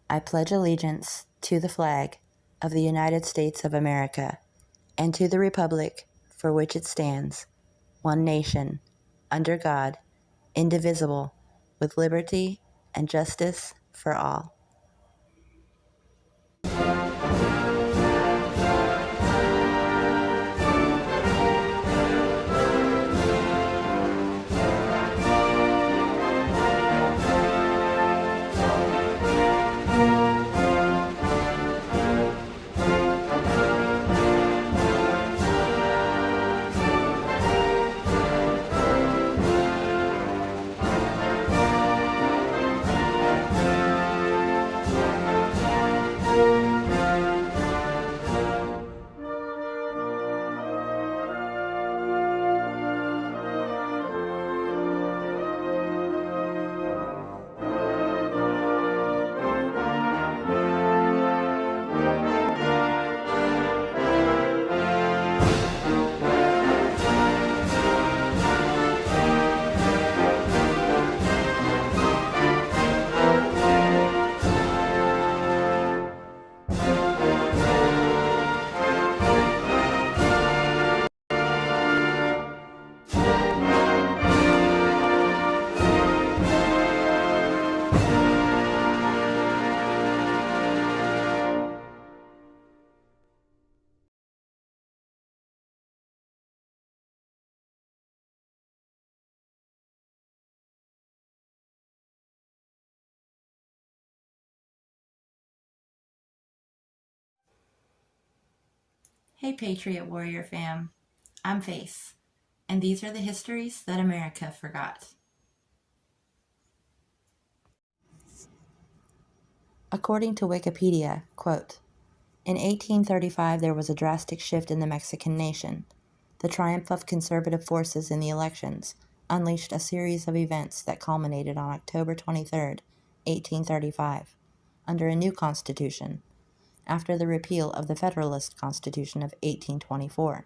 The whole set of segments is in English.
I pledge allegiance to the flag of the United States of America and to the republic for which it stands, one nation, under God, indivisible, with liberty and justice for all. Hey Patriot Warrior fam, I'm Face, and these are the histories that America forgot. According to Wikipedia, quote, in 1835 there was a drastic shift in the Mexican nation. The triumph of conservative forces in the elections unleashed a series of events that culminated on October 23, 1835, under a new constitution, after the repeal of the Federalist Constitution of 1824.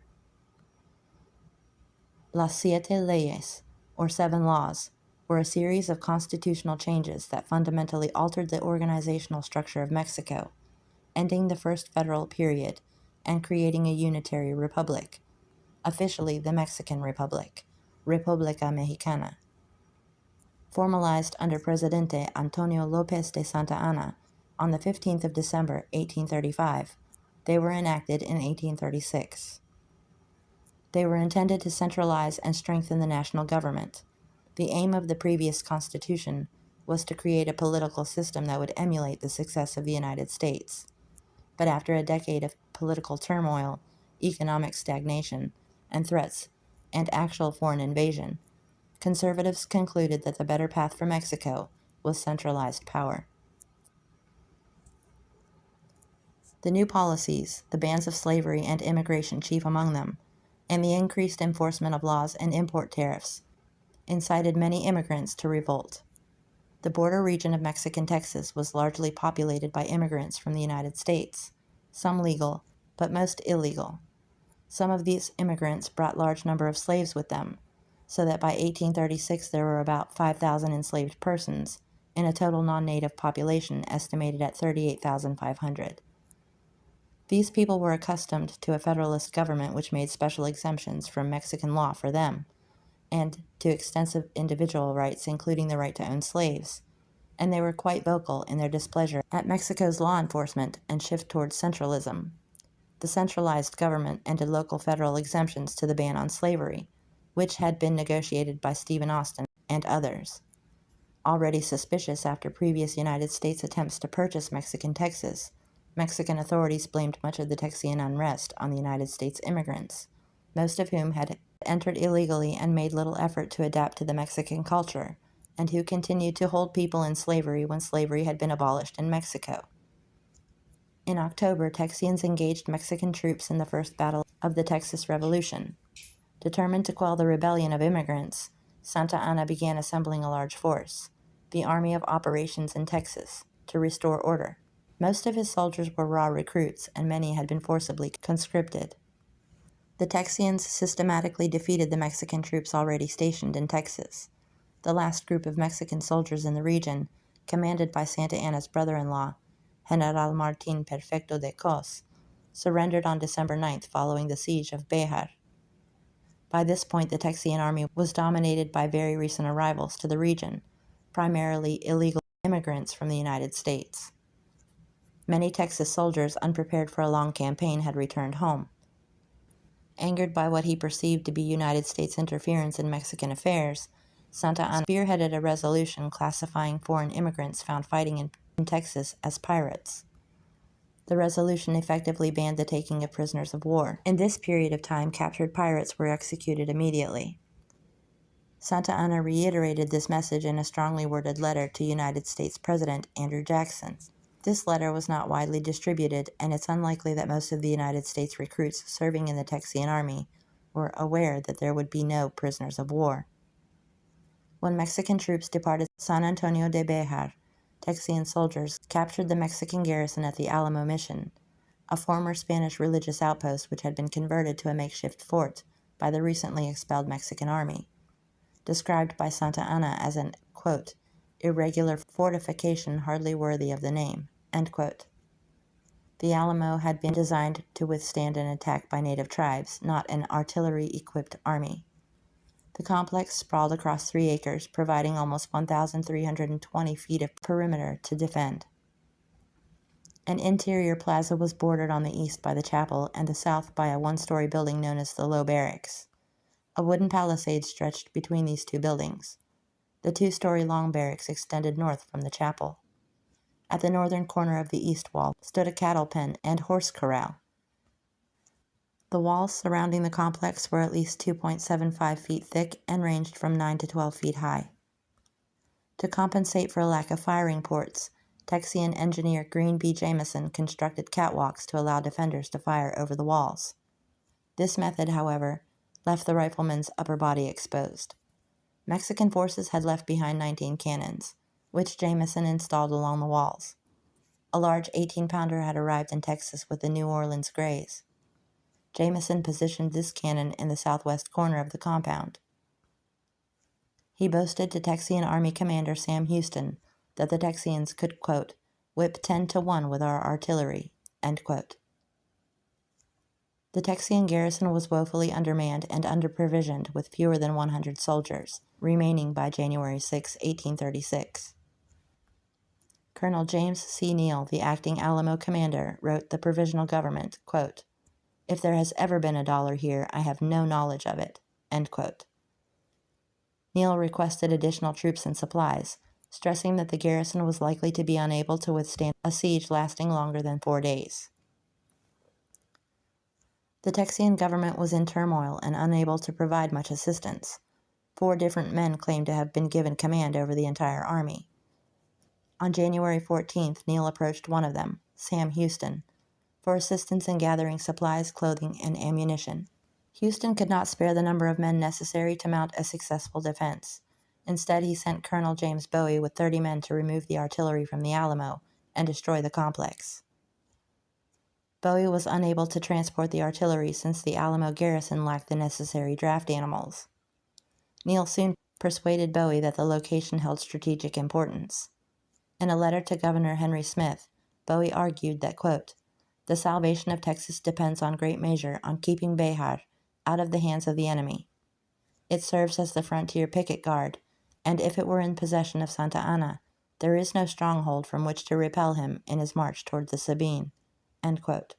Las Siete Leyes, or Seven Laws, were a series of constitutional changes that fundamentally altered the organizational structure of Mexico, ending the first federal period and creating a unitary republic, officially the Mexican Republic, República Mexicana. Formalized under Presidente Antonio López de Santa Anna on the 15th of December, 1835, they were enacted in 1836. They were intended to centralize and strengthen the national government. The aim of the previous constitution was to create a political system that would emulate the success of the United States. But after a decade of political turmoil, economic stagnation, and threats and actual foreign invasion, conservatives concluded that the better path for Mexico was centralized power. The new policies, the bans of slavery and immigration chief among them, and the increased enforcement of laws and import tariffs, incited many immigrants to revolt. The border region of Mexican Texas was largely populated by immigrants from the United States, some legal, but most illegal. Some of these immigrants brought large number of slaves with them, so that by 1836 there were about 5,000 enslaved persons, in a total non-native population estimated at 38,500. These people were accustomed to a federalist government which made special exemptions from Mexican law for them, and to extensive individual rights, including the right to own slaves, and they were quite vocal in their displeasure at Mexico's law enforcement and shift towards centralism. The centralized government ended local federal exemptions to the ban on slavery, which had been negotiated by Stephen Austin and others. Already suspicious after previous United States attempts to purchase Mexican Texas, Mexican authorities blamed much of the Texian unrest on the United States immigrants, most of whom had entered illegally and made little effort to adapt to the Mexican culture, and who continued to hold people in slavery when slavery had been abolished in Mexico. In October, Texians engaged Mexican troops in the first battle of the Texas Revolution. Determined to quell the rebellion of immigrants, Santa Anna began assembling a large force, the Army of Operations in Texas, to restore order. Most of his soldiers were raw recruits, and many had been forcibly conscripted. The Texians systematically defeated the Mexican troops already stationed in Texas. The last group of Mexican soldiers in the region, commanded by Santa Anna's brother-in-law, General Martín Perfecto de Cos, surrendered on December 9th following the siege of Béjar. By this point, the Texian army was dominated by very recent arrivals to the region, primarily illegal immigrants from the United States. Many Texas soldiers, unprepared for a long campaign, had returned home. Angered by what he perceived to be United States interference in Mexican affairs, Santa Anna spearheaded a resolution classifying foreign immigrants found fighting in Texas as pirates. The resolution effectively banned the taking of prisoners of war. In this period of time, captured pirates were executed immediately. Santa Anna reiterated this message in a strongly worded letter to United States President Andrew Jackson. This letter was not widely distributed, and it's unlikely that most of the United States recruits serving in the Texian army were aware that there would be no prisoners of war. When Mexican troops departed San Antonio de Béjar, Texian soldiers captured the Mexican garrison at the Alamo Mission, a former Spanish religious outpost which had been converted to a makeshift fort by the recently expelled Mexican army, described by Santa Anna as an, quote, irregular fortification hardly worthy of the name, end quote. The Alamo had been designed to withstand an attack by native tribes, not an artillery-equipped army. The complex sprawled across 3 acres, providing almost 1,320 feet of perimeter to defend. An interior plaza was bordered on the east by the chapel and the south by a 1-story building known as the Low Barracks. A wooden palisade stretched between these 2 buildings. The 2-story long barracks extended north from the chapel. At the northern corner of the east wall stood a cattle pen and horse corral. The walls surrounding the complex were at least 2.75 feet thick and ranged from 9 to 12 feet high. To compensate for a lack of firing ports, Texian engineer Green B. Jameson constructed catwalks to allow defenders to fire over the walls. This method, however, left the rifleman's upper body exposed. Mexican forces had left behind 19 cannons, which Jameson installed along the walls. A large 18-pounder had arrived in Texas with the New Orleans Grays. Jameson positioned this cannon in the southwest corner of the compound. He boasted to Texian Army Commander Sam Houston that the Texians could, quote, whip 10 to 1 with our artillery, end quote. The Texian garrison was woefully undermanned and under-provisioned with fewer than 100 soldiers, remaining by January 6, 1836. Colonel James C. Neal, the acting Alamo commander, wrote the provisional government, quote, if there has ever been a dollar here, I have no knowledge of it, end quote. Neal requested additional troops and supplies, stressing that the garrison was likely to be unable to withstand a siege lasting longer than 4 days. The Texian government was in turmoil and unable to provide much assistance. 4 different men claimed to have been given command over the entire army. On January 14th, Neal approached one of them, Sam Houston, for assistance in gathering supplies, clothing, and ammunition. Houston could not spare the number of men necessary to mount a successful defense. Instead, he sent Colonel James Bowie with 30 men to remove the artillery from the Alamo and destroy the complex. Bowie was unable to transport the artillery since the Alamo garrison lacked the necessary draft animals. Neal soon persuaded Bowie that the location held strategic importance. In a letter to Governor Henry Smith, Bowie argued that, quote, the salvation of Texas depends in great measure on keeping Béjar out of the hands of the enemy. It serves as the frontier picket guard, and if it were in possession of Santa Anna, there is no stronghold from which to repel him in his march toward the Sabine, end quote.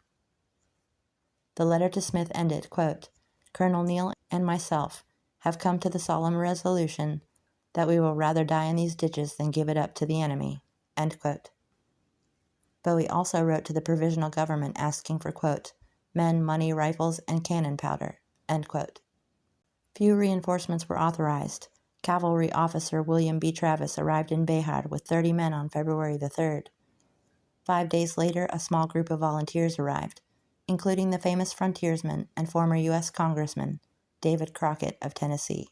The letter to Smith ended, quote, Colonel Neal and myself have come to the solemn resolution that we will rather die in these ditches than give it up to the enemy, end quote. Bowie also wrote to the provisional government asking for, quote, men, money, rifles, and cannon powder, end quote. Few reinforcements were authorized. Cavalry officer William B. Travis arrived in Béjar with 30 men on February the 3rd. 5 days later, a small group of volunteers arrived, including the famous frontiersman and former U.S. Congressman David Crockett of Tennessee.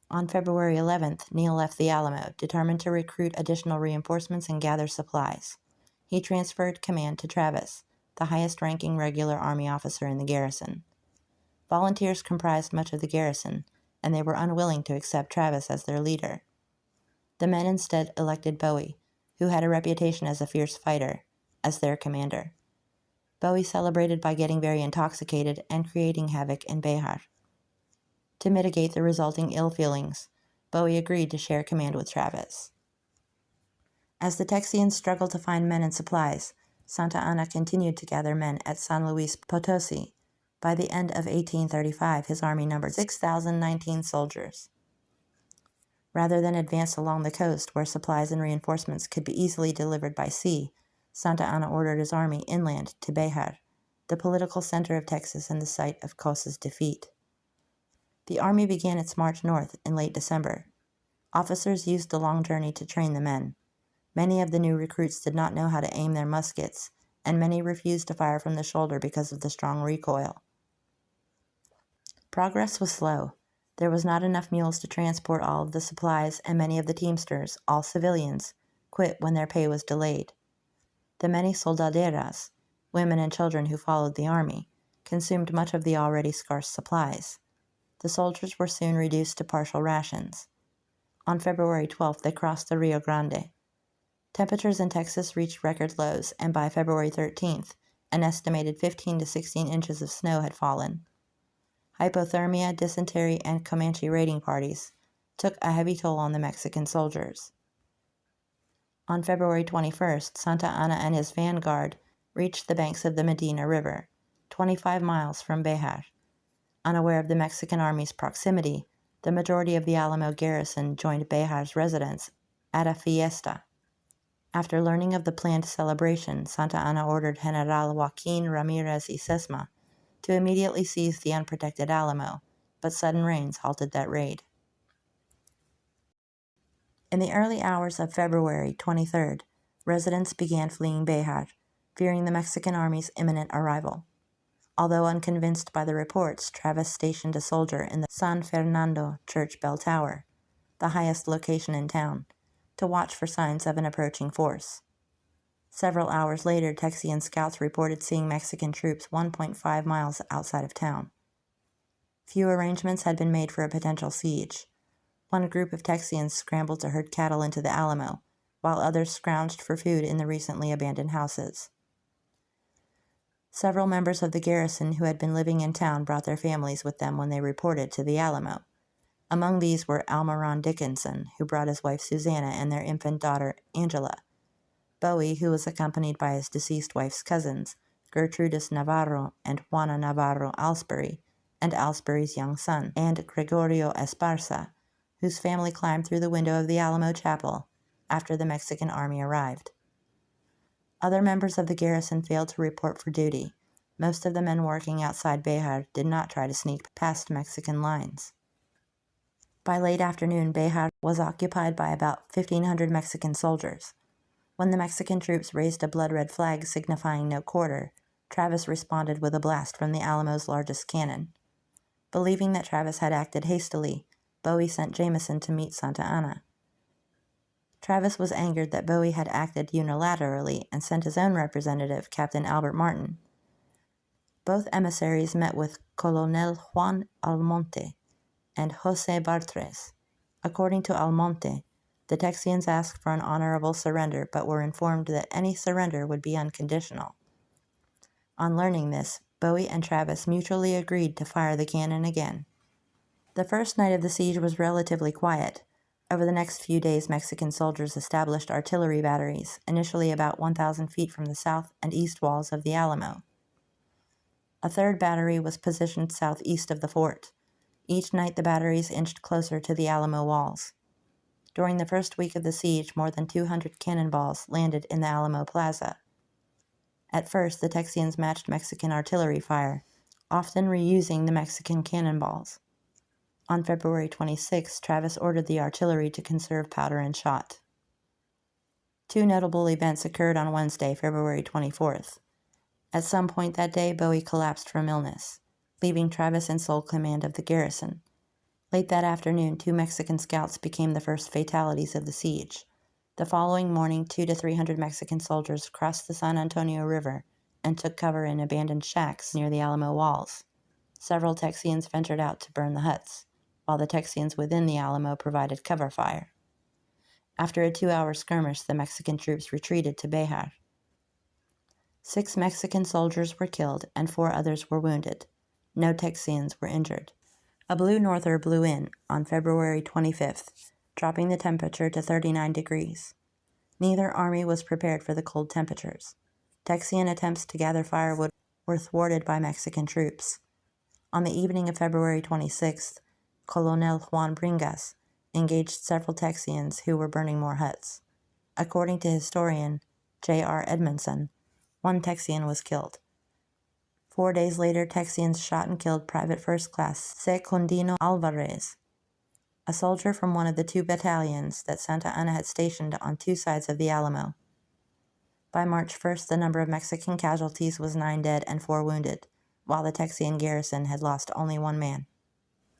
On February 11th, Neal left the Alamo, determined to recruit additional reinforcements and gather supplies. He transferred command to Travis, the highest-ranking regular Army officer in the garrison. Volunteers comprised much of the garrison, and they were unwilling to accept Travis as their leader. The men instead elected Bowie, who had a reputation as a fierce fighter, as their commander. Bowie celebrated by getting very intoxicated and creating havoc in Behar. To mitigate the resulting ill feelings, Bowie agreed to share command with Travis. As the Texians struggled to find men and supplies, Santa Anna continued to gather men at San Luis Potosi. By the end of 1835, his army numbered 6,019 soldiers. Rather than advance along the coast where supplies and reinforcements could be easily delivered by sea, Santa Anna ordered his army inland to Behar, the political center of Texas and the site of Cosa's defeat. The army began its march north in late December. Officers used the long journey to train the men. Many of the new recruits did not know how to aim their muskets, and many refused to fire from the shoulder because of the strong recoil. Progress was slow. There was not enough mules to transport all of the supplies, and many of the teamsters, all civilians, quit when their pay was delayed. The many soldaderas, women and children who followed the army, consumed much of the already scarce supplies. The soldiers were soon reduced to partial rations. On February 12th, they crossed the Rio Grande. Temperatures in Texas reached record lows, and by February 13th, an estimated 15 to 16 inches of snow had fallen. Hypothermia, dysentery, and Comanche raiding parties took a heavy toll on the Mexican soldiers. On February 21st, Santa Anna and his vanguard reached the banks of the Medina River, 25 miles from Behar. Unaware of the Mexican army's proximity, the majority of the Alamo garrison joined Behar's residents at a fiesta. After learning of the planned celebration, Santa Anna ordered General Joaquin Ramirez y Sesma to immediately seize the unprotected Alamo, but sudden rains halted that raid. In the early hours of February 23rd, residents began fleeing Behar, fearing the Mexican army's imminent arrival. Although unconvinced by the reports, Travis stationed a soldier in the San Fernando church bell tower, the highest location in town, to watch for signs of an approaching force. Several hours later, Texian scouts reported seeing Mexican troops 1.5 miles outside of town. Few arrangements had been made for a potential siege. One group of Texians scrambled to herd cattle into the Alamo, while others scrounged for food in the recently abandoned houses. Several members of the garrison who had been living in town brought their families with them when they reported to the Alamo. Among these were Almiron Dickinson, who brought his wife Susanna and their infant daughter Angela, Bowie, who was accompanied by his deceased wife's cousins, Gertrudis Navarro and Juana Navarro Alsbury, and Alsbury's young son, and Gregorio Esparza, whose family climbed through the window of the Alamo Chapel after the Mexican army arrived. Other members of the garrison failed to report for duty. Most of the men working outside Behar did not try to sneak past Mexican lines. By late afternoon, Behar was occupied by about 1,500 Mexican soldiers. When the Mexican troops raised a blood-red flag signifying no quarter, Travis responded with a blast from the Alamo's largest cannon. Believing that Travis had acted hastily, Bowie sent Jameson to meet Santa Anna. Travis was angered that Bowie had acted unilaterally and sent his own representative, Captain Albert Martin. Both emissaries met with Colonel Juan Almonte and José Bartres. According to Almonte, the Texians asked for an honorable surrender, but were informed that any surrender would be unconditional. On learning this, Bowie and Travis mutually agreed to fire the cannon again. The first night of the siege was relatively quiet. Over the next few days, Mexican soldiers established artillery batteries, initially about 1,000 feet from the south and east walls of the Alamo. A third battery was positioned southeast of the fort. Each night the batteries inched closer to the Alamo walls. During the first week of the siege, more than 200 cannonballs landed in the Alamo Plaza. At first, the Texians matched Mexican artillery fire, often reusing the Mexican cannonballs. On February 26, Travis ordered the artillery to conserve powder and shot. Two notable events occurred on Wednesday, February 24th. At some point that day, Bowie collapsed from illness, leaving Travis in sole command of the garrison. Late that afternoon, 2 Mexican scouts became the first fatalities of the siege. The following morning, 200 to 300 Mexican soldiers crossed the San Antonio River and took cover in abandoned shacks near the Alamo walls. Several Texians ventured out to burn the huts, while the Texians within the Alamo provided cover fire. After a 2-hour skirmish, the Mexican troops retreated to Béjar. 6 Mexican soldiers were killed and 4 others were wounded. No Texians were injured. A blue norther blew in on February 25th, dropping the temperature to 39 degrees. Neither army was prepared for the cold temperatures. Texian attempts to gather firewood were thwarted by Mexican troops. On the evening of February 26th, Colonel Juan Bringas engaged several Texians who were burning more huts. According to historian J.R. Edmondson, 1 Texian was killed. 4 days later, Texians shot and killed Private First Class Secundino Alvarez, a soldier from one of the 2 battalions that Santa Anna had stationed on 2 sides of the Alamo. By March 1st, the number of Mexican casualties was 9 dead and 4 wounded, while the Texian garrison had lost only 1 man.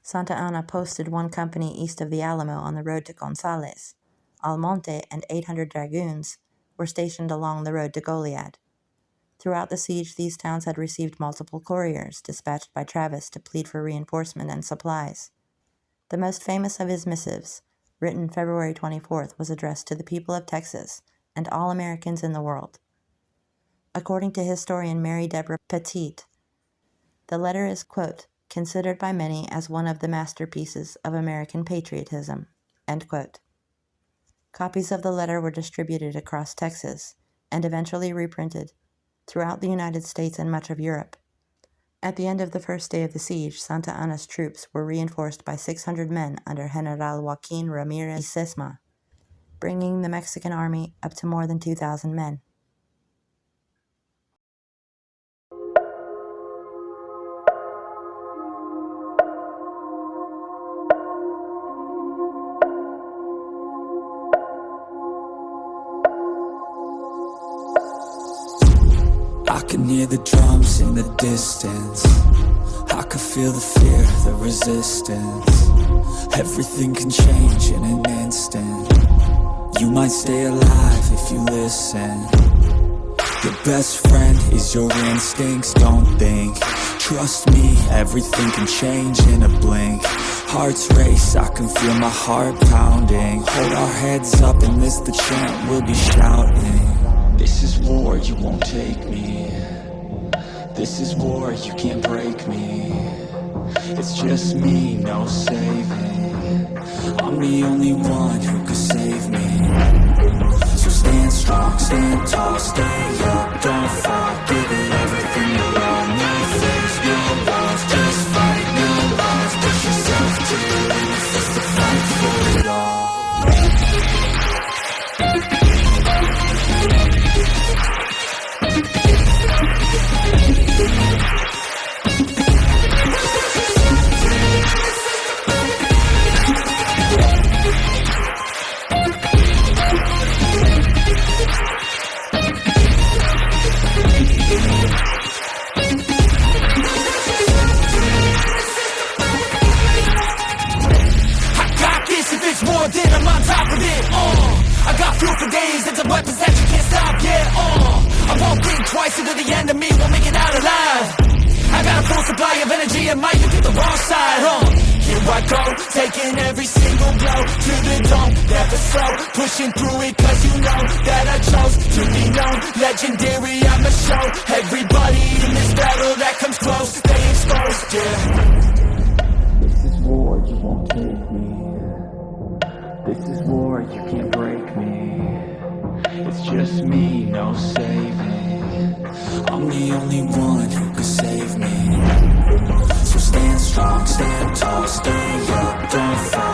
Santa Anna posted 1 company east of the Alamo on the road to Gonzales. Almonte and 800 dragoons were stationed along the road to Goliad. Throughout the siege, these towns had received multiple couriers dispatched by Travis to plead for reinforcement and supplies. The most famous of his missives, written February 24th, was addressed to the people of Texas and all Americans in the world. According to historian Mary Deborah Petit, the letter is, quote, considered by many as one of the masterpieces of American patriotism, end quote. Copies of the letter were distributed across Texas and eventually reprinted throughout the United States and much of Europe. At the end of the first day of the siege, Santa Anna's troops were reinforced by 600 men under General Joaquin Ramirez y Sesma, bringing the Mexican army up to more than 2,000 men. I can hear the drums in the distance. I can feel the fear, the resistance. Everything can change in an instant. You might stay alive if you listen. Your best friend is your instincts, don't think. Trust me, everything can change in a blink. Hearts race, I can feel my heart pounding. Hold our heads up and this the chant we'll be shouting. This is war, you won't take me. This is war, you can't break me. It's just me, no saving. I'm the only one who could save me. So stand strong, stand tall, stay up, don't fall. Give it everything you got. No fears, no walls, just fight, no laws. Push yourself to the limits, it's the fight for it all. I got fuel for days, it's a weapons that you can't stop, yeah, I won't think twice into the enemy, won't make it out alive. I got a full supply of energy and might you pick the wrong side, Here I go, taking every single blow to the dome, never slow, pushing through it cause you know that I chose to be known, legendary, I'ma show everybody in this battle that comes close, stay exposed, yeah. This is war, you won't take me. This is war, you can't break me. It's just me, no saving. I'm the only one who could save me. So stand strong, stand tall, stay up, don't fight.